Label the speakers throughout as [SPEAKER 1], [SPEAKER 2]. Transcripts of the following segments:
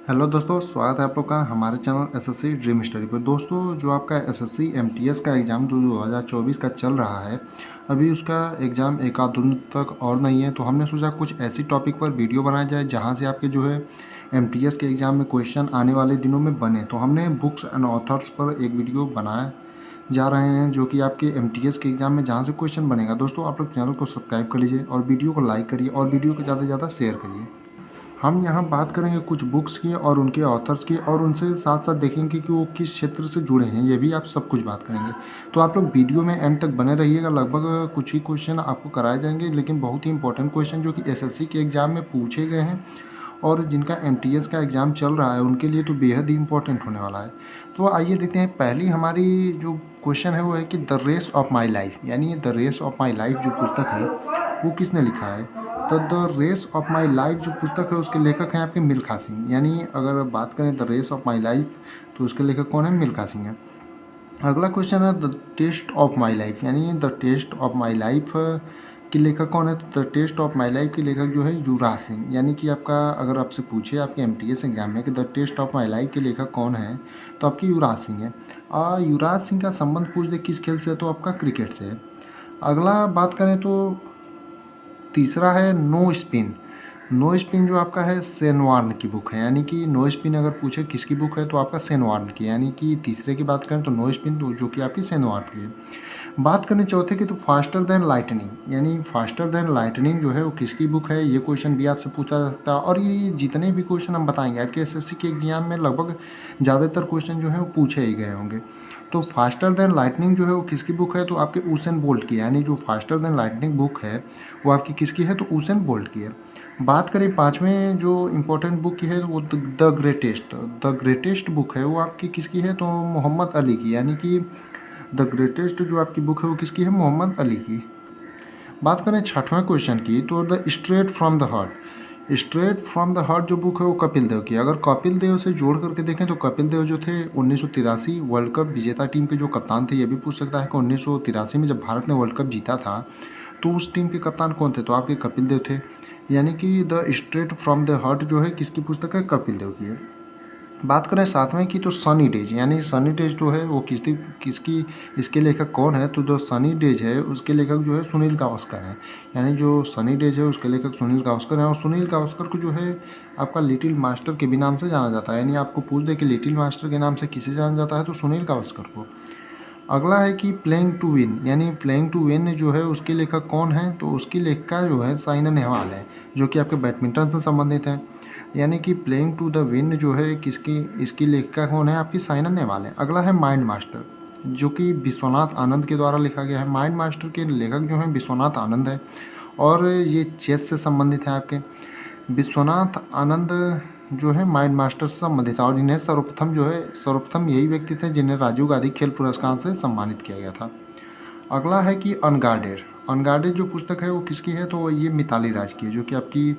[SPEAKER 1] Hello दोस्तों, स्वागत है आप लोग का हमारे चैनल एसएससी ड्रीम स्टडी पर। दोस्तों, जो आपका एसएससी एमटीएस का एग्ज़ाम 2024 का चल रहा है, अभी उसका एग्ज़ाम एक आध दिन तक और नहीं है, तो हमने सोचा कुछ ऐसी टॉपिक पर वीडियो बनाया जाए जहां से आपके जो है एमटीएस के एग्ज़ाम में क्वेश्चन आने वाले दिनों में बने। तो हमने बुक्स एंड ऑथर्स पर एक वीडियो बनाया जा रहे हैं जो कि आपके एमटीएस के एग्ज़ाम में जहाँ से क्वेश्चन बनेगा। दोस्तों, आप लोग चैनल को सब्सक्राइब कर लीजिए और वीडियो को लाइक करिए और वीडियो को ज़्यादा से ज़्यादा शेयर करिए। हम यहाँ बात करेंगे कुछ बुक्स की और उनके ऑथर्स की, और उनसे साथ साथ देखेंगे कि वो किस क्षेत्र से जुड़े हैं, ये भी आप सब कुछ बात करेंगे। तो आप लोग वीडियो में एंड तक बने रहिएगा। लगभग कुछ ही क्वेश्चन आपको कराए जाएंगे, लेकिन बहुत ही इंपॉर्टेंट क्वेश्चन जो कि एसएससी के एग्ज़ाम में पूछे गए हैं और जिनका एमटीएस का एग्ज़ाम चल रहा है उनके लिए तो बेहद ही इंपॉर्टेंट होने वाला है। तो आइए देखते हैं। पहली हमारी जो क्वेश्चन है वो है कि the race of my life, यानी the race of my life जो पुस्तक है वो किसने लिखा है। तो the race of my life जो पुस्तक है उसके लेखक हैं आपके मिल्खा सिंह। यानी अगर बात करें the race of my life तो उसके लेखक कौन है? मिल्खा सिंह है। अगला क्वेश्चन है the test of my life, यानी the test of my life के लेखक कौन है? तो the test of my life के लेखक जो है युवराज सिंह। यानी कि आपका अगर आपसे पूछे आपके एमटीएस एग्जाम में कि the test of my life के लेखक कौन है, तो आपकी युवराज सिंह है। युवराज सिंह का संबंध पूछ दे किस खेल से है, तो आपका क्रिकेट से है। अगला बात करें तो तीसरा है नो स्पिन। नो स्पिन जो आपका है सेनवार्न की बुक है, यानी कि नो स्पिन अगर पूछे किसकी बुक है तो आपका सेनवार्न की, यानी कि तीसरे की बात करें तो नो स्पिन तो जो कि आपकी सेनवार्न की है। बात करें चौथे की तो फास्टर देन लाइटनिंग, यानी फास्टर देन लाइटनिंग जो है वो किसकी बुक है, ये क्वेश्चन भी आपसे पूछा जा सकता है। और ये जितने भी क्वेश्चन हम बताएंगे आपके एसएससी के एग्जाम में लगभग ज़्यादातर क्वेश्चन जो है वो पूछे ही गए होंगे। तो फास्टर देन लाइटनिंग जो है वो किसकी बुक है, तो आपके यूसेन बोल्ट की, यानी जो फास्टर देन लाइटनिंग बुक है वो आपकी किसकी है, तो यूसेन बोल्ट की है। बात करें पाँचवें जो इम्पोर्टेंट बुक की है तो वो द ग्रेटेस्ट बुक है वो आपकी किसकी है, तो मोहम्मद अली की, यानी कि द ग्रेटेस्ट जो आपकी बुक है वो किसकी है, मोहम्मद अली की। बात करें छठवें क्वेश्चन की तो the straight from the heart. Straight from the heart जो बुक है वो कपिल देव की। अगर कपिल देव से जोड़ करके देखें तो कपिल देव जो थे 1983 वर्ल्ड कप विजेता टीम के जो कप्तान थे। ये भी पूछ सकता है कि 1983 में जब भारत ने वर्ल्ड कप जीता था तो उस टीम के कप्तान कौन थे, तो आपके कपिल देव थे। यानी कि the straight from the heart जो है किसकी पुस्तक है, कपिल देव की है। बात करें सातवें की तो सनी डेज, यानी सनी डेज जो है वो किसकी किसकी इसके लेखक कौन है, तो जो सनी डेज है उसके लेखक जो है सुनील गावस्कर हैं। यानी जो सनी डेज है उसके लेखक सुनील गावस्कर हैं। और सुनील गावस्कर को जो है आपका लिटिल मास्टर के भी नाम से जाना जाता है। यानी आपको पूछ दे कि लिटिल मास्टर के नाम से किसे जाना जाता है, तो सुनील गावस्कर को। अगला है कि प्लेइंग टू विन, यानी प्लेइंग टू विन जो है उसके लेखक कौन है, तो उसकी लेखिका जो है साइना नेहवाल है, जो कि आपके बैडमिंटन से संबंधित है। यानी कि प्लेइंग टू द विन जो है किसकी इसकी लेखिका कौन है, आपकी साइना नेहवाल है। अगला है माइंड मास्टर, जो कि विश्वनाथ आनंद के द्वारा लिखा गया है। माइंड मास्टर के लेखक जो हैं विश्वनाथ आनंद है और ये चेस से संबंधित है आपके। विश्वनाथ आनंद जो है माइंड मास्टर से संबंधित है और इन्हें सर्वप्रथम यही व्यक्ति थे जिन्हें राजीव गांधी खेल पुरस्कार से सम्मानित किया गया था। अगला है कि अनगार्डेड। अनगार्डेड जो पुस्तक है वो किसकी है, तो ये मिताली राज की है, जो कि आपकी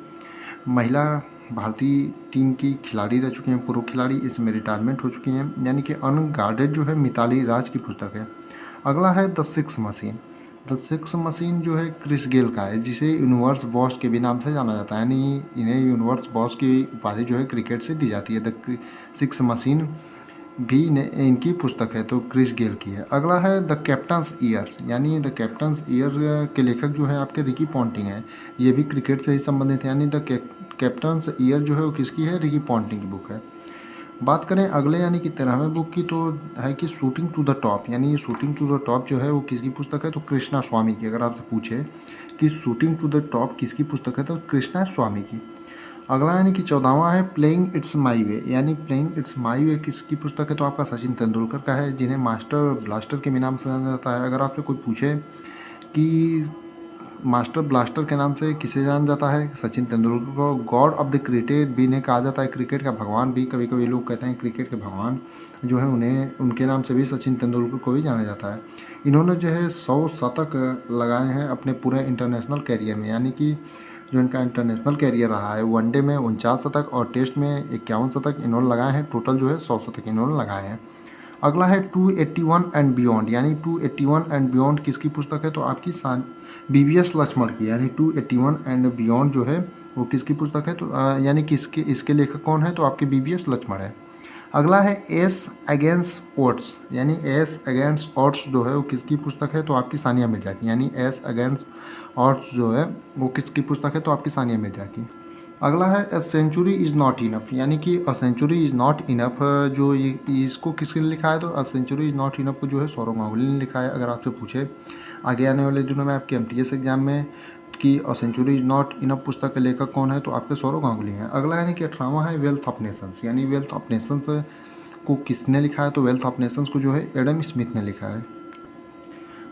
[SPEAKER 1] महिला भारतीय टीम की खिलाड़ी रह चुकी हैं, पूर्व खिलाड़ी, इसमें रिटायरमेंट हो चुकी हैं। यानी कि अनगार्डेड जो है मिताली राज की पुस्तक है। अगला है the six machine. The six machine जो है क्रिस गेल का है, जिसे यूनिवर्स बॉस के भी नाम से जाना जाता है। यानी इन्हें यूनिवर्स बॉस की उपाधि जो है क्रिकेट से दी जाती है। द सिक्स मशीन भी इनकी पुस्तक है, तो क्रिस गेल की है। अगला है द कैप्टन्स ईयर्स, यानी द कैप्टन्स ईयर के लेखक जो है आपके रिकी पॉन्टिंग है। ये भी क्रिकेट से ही संबंधित है। यानी द कैप्टन्स ईयर जो है वो किसकी है, रिकी पॉन्टिंग की बुक है। बात करें अगले यानी कि 13वें बुक की, तो है कि शूटिंग टू द टॉप। यानी ये शूटिंग टू द टॉप जो है वो किसकी पुस्तक है, तो कृष्णा स्वामी की। अगर आपसे पूछे कि शूटिंग टू द टॉप किसकी पुस्तक है, तो कृष्णा स्वामी की। अगला यानी कि 14वां है प्लेइंग इट्स माई वे। यानी प्लेइंग इट्स माई वे किसकी पुस्तक है, तो आपका सचिन तेंदुलकर का है, जिन्हें मास्टर ब्लास्टर के भी नाम से जाना जाता है। अगर आपसे कोई पूछे कि मास्टर ब्लास्टर के नाम से किसे जाना जाता है, सचिन तेंदुलकर को। गॉड ऑफ द क्रिकेट भी इन्हें कहा जाता है, क्रिकेट का भगवान भी कभी कभी लोग कहते हैं। क्रिकेट के भगवान जो है उन्हें उनके नाम से भी सचिन तेंदुलकर को ही जाना जाता है। इन्होंने जो है 100 शतक लगाए हैं अपने पूरे इंटरनेशनल कैरियर में। यानी कि जो इनका इंटरनेशनल कैरियर रहा है वनडे में 49 शतक और टेस्ट में 51 शतक इन्होंने लगाए हैं। टोटल जो है 100 शतक इन्होंने लगाए हैं। अगला है 281 एंड बियॉन्ड, यानी 281 एंड बियॉन्ड किसकी पुस्तक है? तो आपकी BVS लक्ष्मण की, यानी 281 एंड बियॉन्ड जो है वो किसकी पुस्तक है? तो यानी किसके, इसके लेखक कौन है? तो आपके BVS लक्ष्मण है। अगला है एस अगेंस्ट ओट्स, यानी एस अगेंस्ट ओट्स जो है वो किसकी पुस्तक है? तो आपकी सानिया मिर्जा की, यानी एस अगेंस्ट ओट्स जो है वो किसकी पुस्तक है? तो आपकी सानिया मिर्जा की। अगला है a century is not enough, यानी कि a century is not enough जो ये इसको किसने लिखा है? तो a century is not enough को जो है सौरव गांगुली ने लिखा है। अगर आपसे पूछे आगे आने वाले दिनों में आपके MTS एग्जाम में कि a century is not enough पुस्तक के लेखक कौन है? तो आपके सौरव गांगुली हैं। अगला यानी कि 18वां है वेल्थ ऑफ नेशंस, यानी वेल्थ ऑफ नेशंस को किसने लिखा है? तो वेल्थ ऑफ नेशंस को जो है एडम स्मिथ ने लिखा है।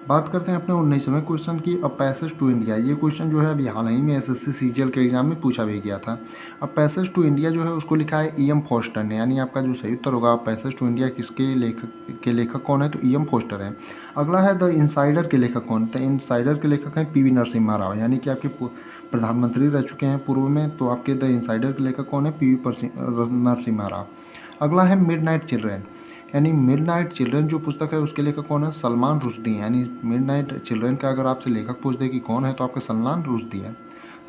[SPEAKER 1] बात करते हैं अपने 19वें क्वेश्चन की, अ पैसेज टू इंडिया। ये क्वेश्चन जो है अभी हाल ही में SSC CGL के एग्जाम में पूछा भी गया था। अब पैसेज टू इंडिया जो है उसको लिखा है EM फोस्टर ने, यानी आपका जो सही उत्तर होगा पैसेज टू इंडिया किसके लेखक कौन है? तो EM फोस्टर है। अगला है द इनसाइडर के लेखक कौन? द इनसाइडर के लेखक हैं PV नरसिम्हा राव, यानी कि आपके प्रधानमंत्री रह चुके हैं पूर्व में, तो आपके द इनसाइडर के लेखक कौन है? PV नरसिम्हा राव। अगला है मिडनाइट चिल्ड्रेन, यानी मिडनाइट चिल्ड्रन जो पुस्तक है उसके लेखक कौन है? सलमान रुश्दी, यानी मिडनाइट चिल्ड्रन का अगर आपसे लेखक पूछ दे कि कौन है तो आपके सलमान रुश्दी है।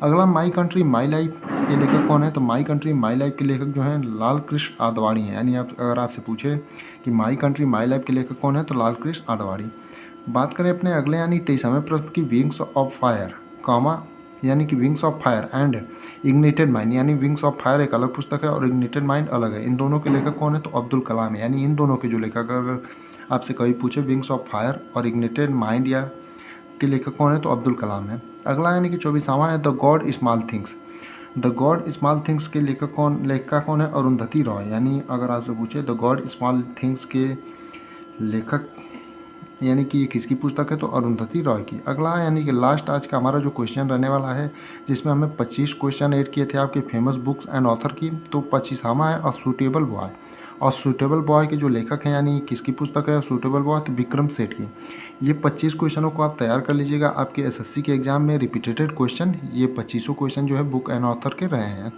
[SPEAKER 1] अगला माई कंट्री माई लाइफ के लेखक कौन है? तो माई कंट्री माई लाइफ के लेखक जो हैं लाल कृष्ण आडवाणी हैं, यानी आप अगर आपसे पूछे कि माई कंट्री माई लाइफ के लेखक कौन है तो लाल कृष्ण आडवाणी। बात करें अपने अगले यानी 23वें प्रश्न की, विंग्स ऑफ फायर कॉमा, यानी कि wings of fire and ignited mind, यानी विंग्स ऑफ फायर एक अलग पुस्तक है और इग्निटेड माइंड अलग है। इन दोनों के लेखक कौन है? तो अब्दुल कलाम है, यानी इन दोनों के जो लेखक, अगर आपसे कभी पूछे विंग्स ऑफ फायर और इग्निटेड माइंड या के लेखक कौन है? तो अब्दुल कलाम है। अगला यानी कि 24वां है the God small things. The God small things के लेखिका कौन है? अरुंधति रॉय, यानी अगर आपसे पूछे द गॉड स्मॉल थिंग्स के लेखक यानी कि ये किसकी पुस्तक है? तो अरुंधति रॉय की। अगला यानी कि लास्ट आज का हमारा जो क्वेश्चन रहने वाला है, जिसमें हमें 25 क्वेश्चन ऐड किए थे आपके फेमस बुक्स एंड ऑथर की, तो 25वां है अ सूटेबल बॉय। और सूटेबल बॉय के जो लेखक हैं, यानी किसकी पुस्तक है सूटेबल बॉय? तो विक्रम सेठ की। ये 25 क्वेश्चनों को आप तैयार कर लीजिएगा, आपके SSC के एग्जाम में रिपीटेड क्वेश्चन, ये 25 क्वेश्चन जो है बुक एंड ऑथर के रहे हैं।